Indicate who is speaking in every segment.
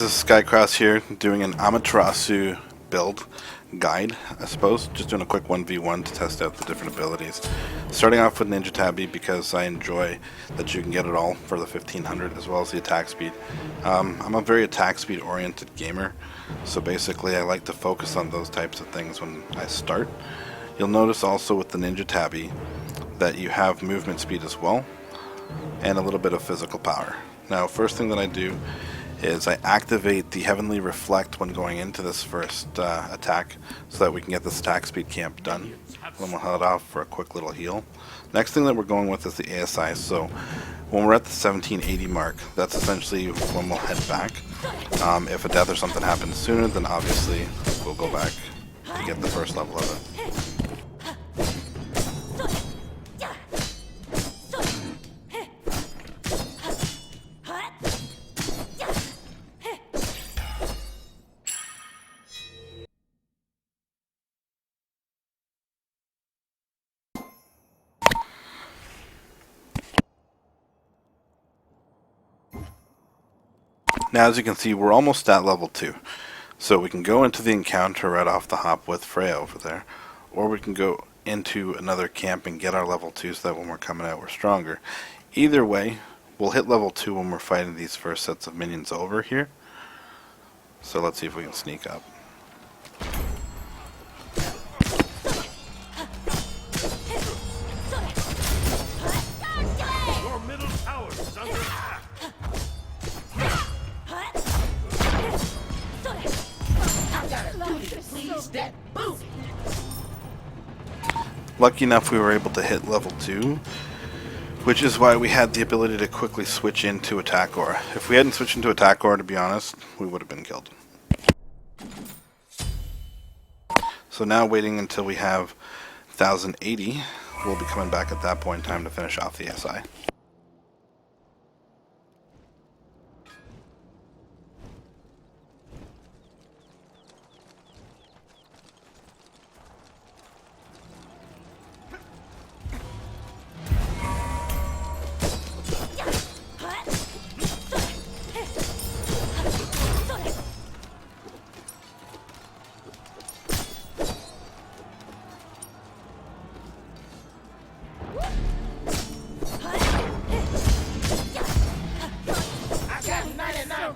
Speaker 1: This is Skykros here, doing an Amaterasu build guide, I suppose. Just doing a quick 1v1 to test out the different abilities. Starting off with Ninja Tabby because I enjoy that you can get it all for the 1500 as well as the attack speed. I'm a very attack speed oriented gamer, so basically I like to focus on those types of things when I start. You'll notice also with the Ninja Tabby that you have movement speed as well, and a little bit of physical power. Now, first thing that I do is I activate the Heavenly Reflect when going into this first attack so that we can get this attack speed camp done. Then we'll head off for a quick little heal. Next thing that we're going with is the ASI, so when we're at the 1780 mark, that's essentially when we'll head back. If a death or something happens sooner, then obviously we'll go back to get the first level of it. Now, as you can see, we're almost at level 2. So we can go into the encounter right off the hop with Freya over there, or we can go into another camp and get our level 2 so that when we're coming out we're stronger. Either way, we'll hit level 2 when we're fighting these first sets of minions over here. So let's see if we can sneak up.
Speaker 2: Your middle tower is under attack.
Speaker 1: Lucky enough we were able to hit level 2, which is why we had the ability to quickly switch into Attack Aura. If we hadn't switched into Attack Aura, to be honest, we would have been killed. So now waiting until we have 1080, we'll be coming back at that point in time to finish off the SI.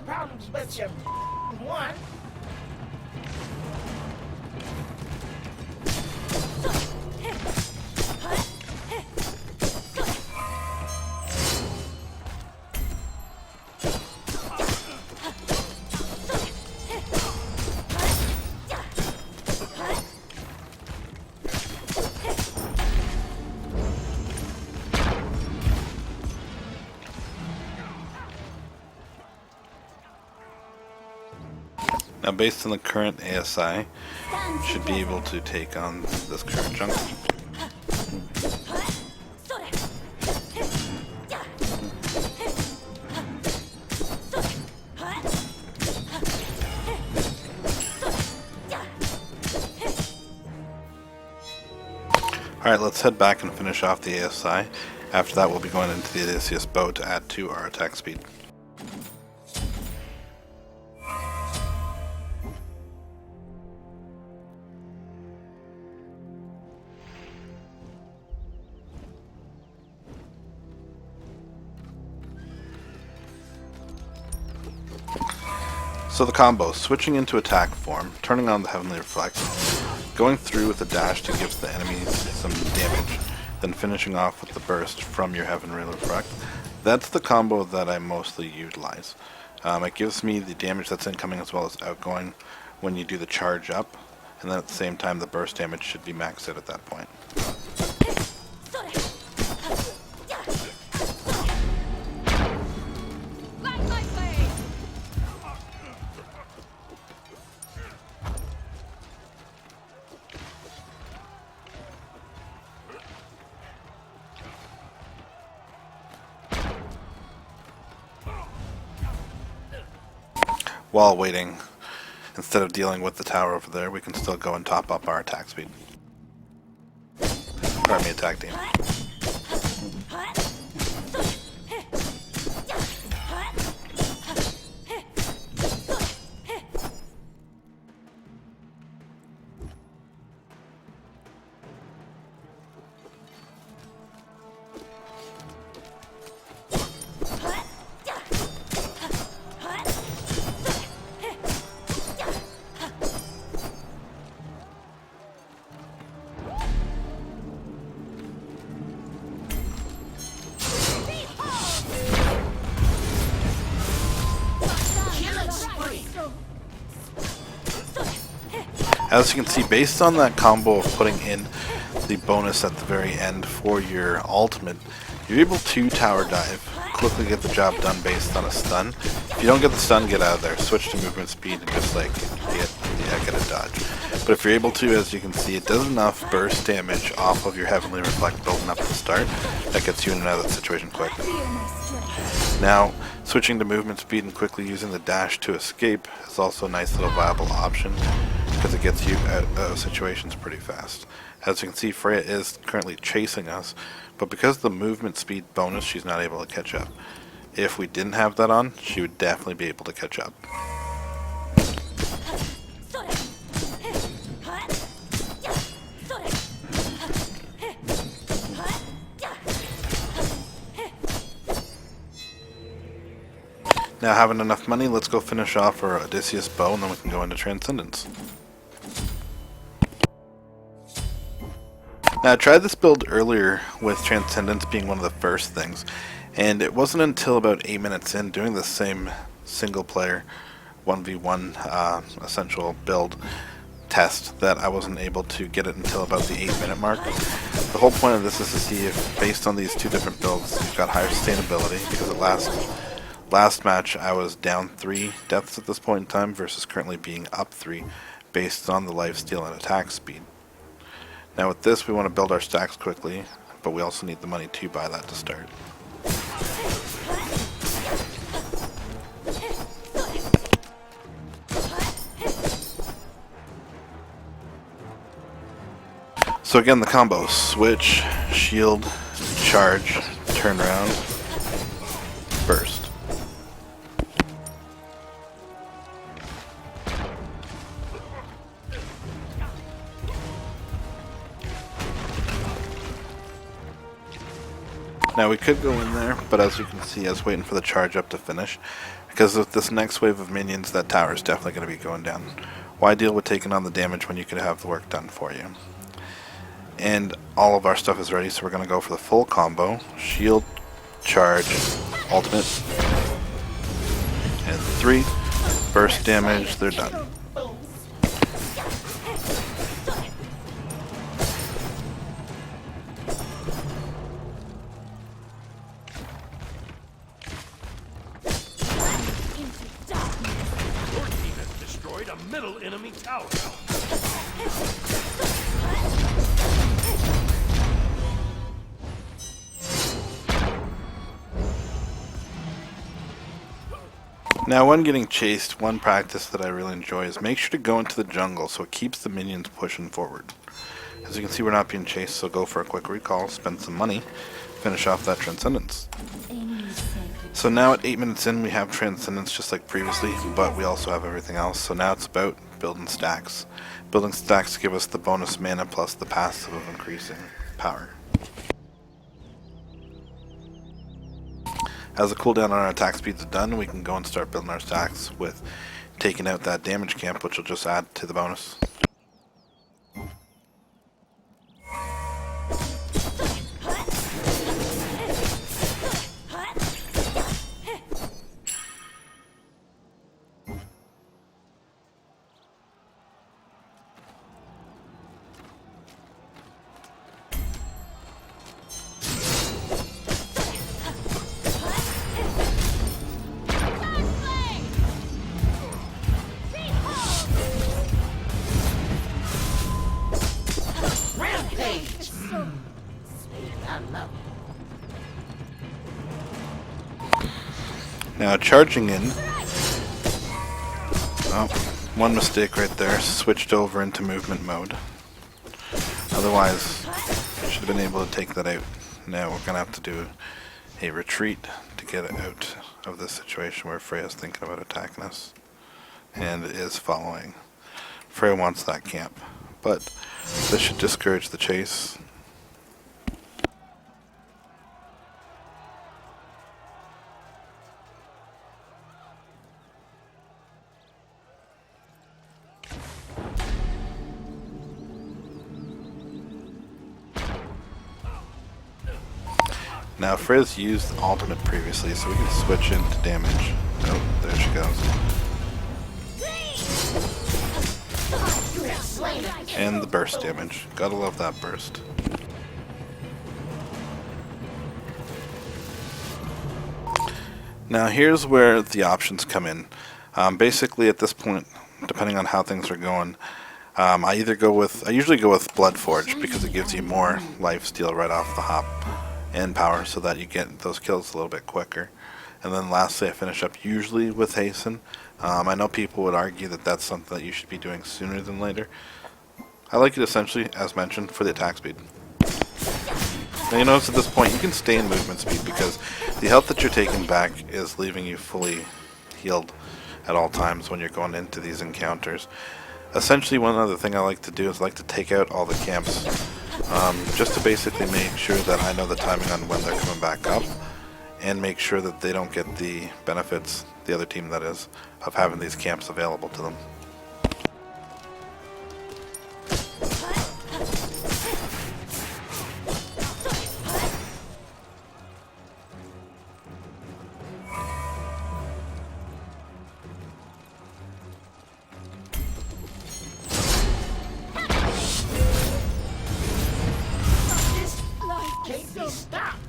Speaker 3: Problems with your one.
Speaker 1: Now, based on the current ASI, should be able to take on this current jungle. Alright, let's head back and finish off the ASI. After that, we'll be going into the Odysseus bow to add to our attack speed. So the combo, switching into attack form, turning on the Heavenly Reflect, going through with the dash to give the enemies some damage, then finishing off with the burst from your Heavenly Reflect. That's the combo that I mostly utilize. It gives me the damage that's incoming as well as outgoing when you do the charge up, and then at the same time the burst damage should be maxed out at that point. While waiting, instead of dealing with the tower over there, we can still go and top up our attack speed. Pardon me, attack team. As you can see, based on that combo of putting in the bonus at the very end for your ultimate, you're able to tower dive, quickly get the job done based on a stun. If you don't get the stun, get out of there. Switch to movement speed and just like get the heck out of dodge. But if you're able to, as you can see, it does enough burst damage off of your Heavenly Reflect building up at the start that gets you in and out of that situation quick. Now, switching to movement speed and quickly using the dash to escape is also a nice little viable option because it gets you out of situations pretty fast. As you can see, Freya is currently chasing us, but because of the movement speed bonus, she's not able to catch up. If we didn't have that on, she would definitely be able to catch up. Now, having enough money, let's go finish off our Odysseus bow, and then we can go into Transcendence. Now, I tried this build earlier with Transcendence being one of the first things, and it wasn't until about 8 minutes in doing the same single player 1v1 essential build test that I wasn't able to get it until about the 8-minute mark. The whole point of this is to see if, based on these two different builds, you've got higher sustainability, because at last match I was down 3 deaths at this point in time versus currently being up 3 based on the lifesteal and attack speed. Now with this, we want to build our stacks quickly, but we also need the money to buy that to start. So again, the combo: switch, shield, charge, turn around, burst. Now we could go in there, but as you can see, I was waiting for the charge up to finish, because with this next wave of minions, that tower is definitely going to be going down. Why deal with taking on the damage when you could have the work done for you? And all of our stuff is ready, so we're going to go for the full combo: shield, charge, ultimate, and 3 burst damage. They're done.
Speaker 2: A middle enemy tower.
Speaker 1: Now, when getting chased, one practice that I really enjoy is make sure to go into the jungle so it keeps the minions pushing forward. As you can see, we're not being chased, so go for a quick recall, spend some money, finish off that Transcendence. So now at 8 minutes in, we have Transcendence just like previously, but we also have everything else. So now it's about building stacks. Building stacks give us the bonus mana plus the passive of increasing power. As the cooldown on our attack speeds is done, we can go and start building our stacks with taking out that damage camp, which will just add to the bonus. Now charging in, oh, one mistake right there, switched over into movement mode. Otherwise, I should have been able to take that out. Now we're going to have to do a retreat to get it out of this situation where Freya's thinking about attacking us and is following. Freya wants that camp, but this should discourage the chase. Now, Freya's used ultimate previously, so we can switch into damage. Oh, there she goes.
Speaker 3: You have slain
Speaker 1: And the burst damage. Gotta love that burst. Now here's where the options come in. Basically at this point, depending on how things are going, I usually go with Bloodforge because it gives you more lifesteal right off the hop and power so that you get those kills a little bit quicker. And then lastly I finish up usually with Hasten. I know people would argue that that's something that you should be doing sooner than later. I like it essentially, as mentioned, for the attack speed. Now you notice at this point you can stay in movement speed because the health that you're taking back is leaving you fully healed at all times when you're going into these encounters. Essentially, one other thing I like to do is I like to take out all the camps just to basically make sure that I know the timing on when they're coming back up and make sure that they don't get the benefits, the other team that is, of having these camps available to them.
Speaker 3: Can't be stopped.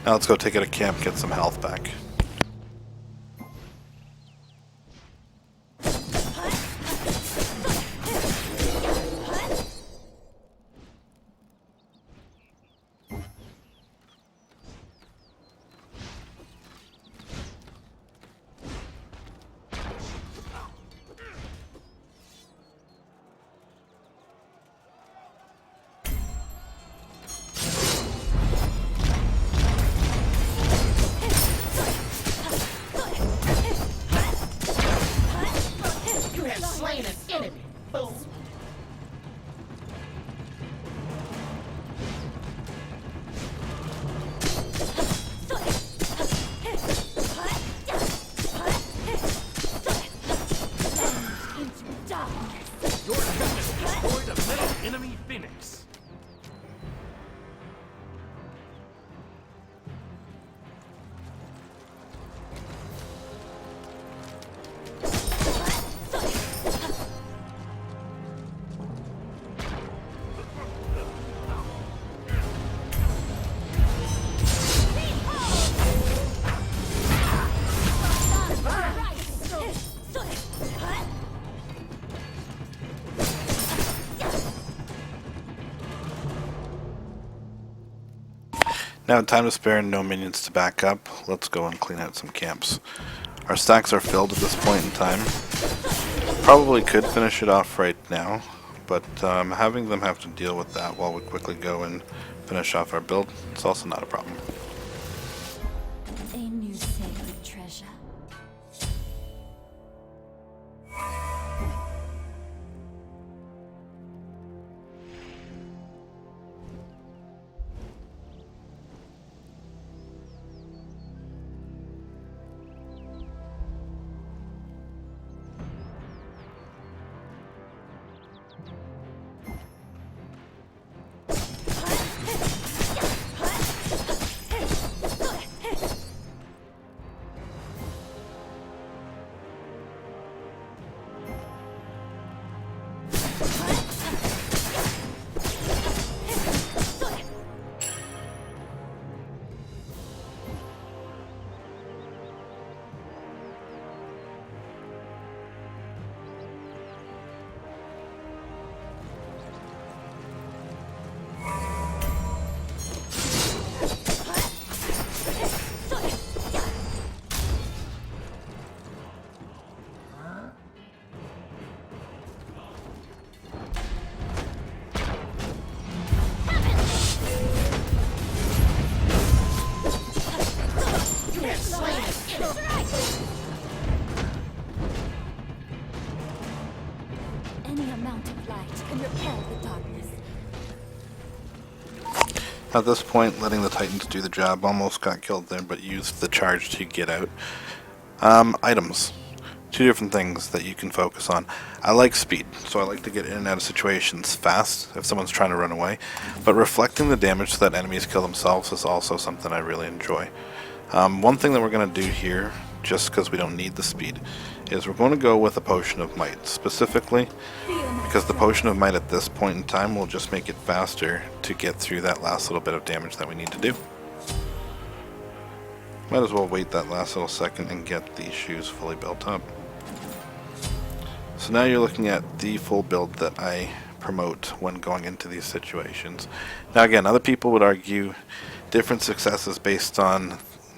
Speaker 1: Now let's go take out a camp, get some health back.
Speaker 3: You have slain an enemy. Boom.
Speaker 2: Your team has destroyed a middle enemy phoenix.
Speaker 1: Now, time to spare and no minions to back up. Let's go and clean out some camps. Our stacks are filled at this point in time. Probably could finish it off right now, but having them have to deal with that while we quickly go and finish off our build, it's also not a problem.
Speaker 4: A new sacred treasure. Any amount of light can repel the darkness.
Speaker 1: At this point, letting the Titans do the job, almost got killed there, but used the charge to get out. Items. Two different things that you can focus on. I like speed, so I like to get in and out of situations fast if someone's trying to run away, but reflecting the damage so that enemies kill themselves is also something I really enjoy. One thing that we're going to do here just because we don't need the speed, is we're going to go with a Potion of Might, specifically because the Potion of Might at this point in time will just make it faster to get through that last little bit of damage that we need to do. Might as well wait that last little second and get these shoes fully built up. So now you're looking at the full build that I promote when going into these situations. Now again, other people would argue different successes based on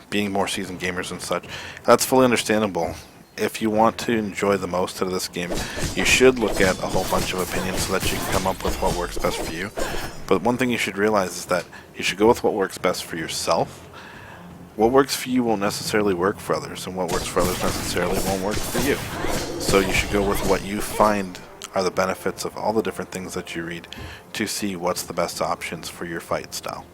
Speaker 1: being more seasoned gamers and such. That's fully understandable. If you want to enjoy the most out of this game, you should look at a whole bunch of opinions so that you can come up with what works best for you. But one thing you should realize is that you should go with what works best for yourself. What works for you won't necessarily work for others, and what works for others necessarily won't work for you. So you should go with what you find are the benefits of all the different things that you read to see what's the best options for your fight style.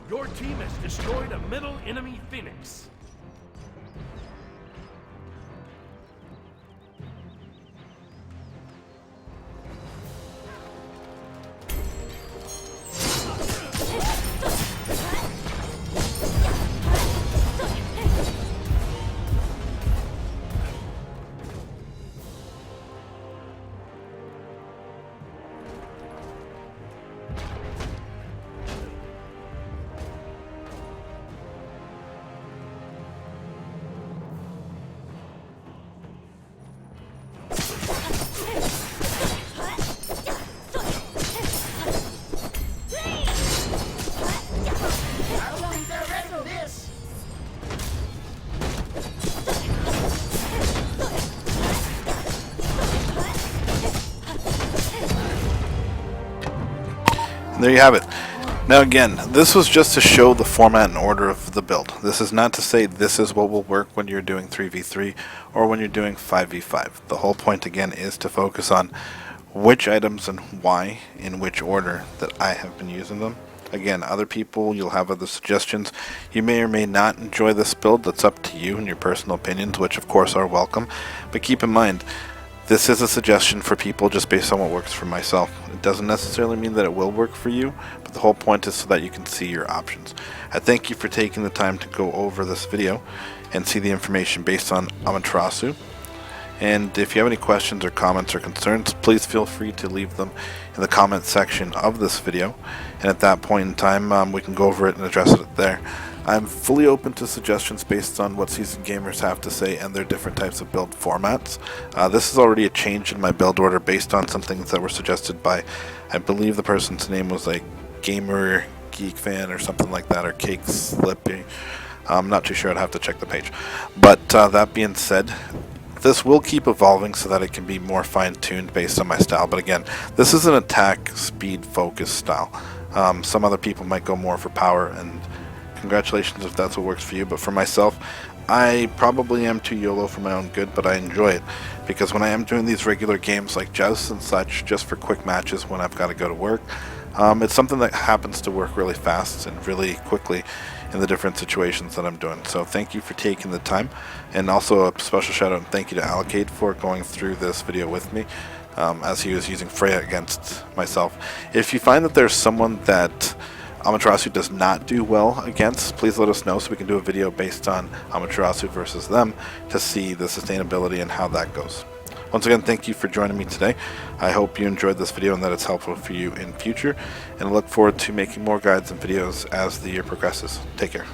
Speaker 2: Your team has destroyed a middle enemy Phoenix.
Speaker 1: And there you have it. Now again, this was just to show the format and order of the build. This is not to say this is what will work when you're doing 3v3 or when you're doing 5v5. The whole point again is to focus on which items and why in which order that I have been using them. Again, other people, you'll have other suggestions. You may or may not enjoy this build. That's up to you and your personal opinions, which of course are welcome. But keep in mind, this is a suggestion for people just based on what works for myself. It doesn't necessarily mean that it will work for you, but the whole point is so that you can see your options. I thank you for taking the time to go over this video and see the information based on Amaterasu. And if you have any questions or comments or concerns, please feel free to leave them in the comment section of this video. And at that point in time, we can go over it and address it there. I'm fully open to suggestions based on what seasoned gamers have to say and their different types of build formats. This is already a change in my build order based on some things that were suggested by, I believe the person's name was like Gamer Geek Fan or something like that, or Cake Slippy. I'm not too sure, I'd have to check the page. But that being said, this will keep evolving so that it can be more fine-tuned based on my style. But again, this is an attack speed focused style. Some other people might go more for power, and congratulations if that's what works for you. But for myself, I probably am too YOLO for my own good, but I enjoy it because when I am doing these regular games like Joust and such, just for quick matches when I've got to go to work, it's something that happens to work really fast and really quickly in the different situations that I'm doing. So thank you for taking the time, and also a special shout out and thank you to Allocate for going through this video with me as he was using Freya against myself. If you find that there's someone that Amaterasu does not do well against, please let us know so we can do a video based on Amaterasu versus them to see the sustainability and how that goes. Once again, thank you for joining me today. I hope you enjoyed this video and that it's helpful for you in future, and I look forward to making more guides and videos as the year progresses. Take care.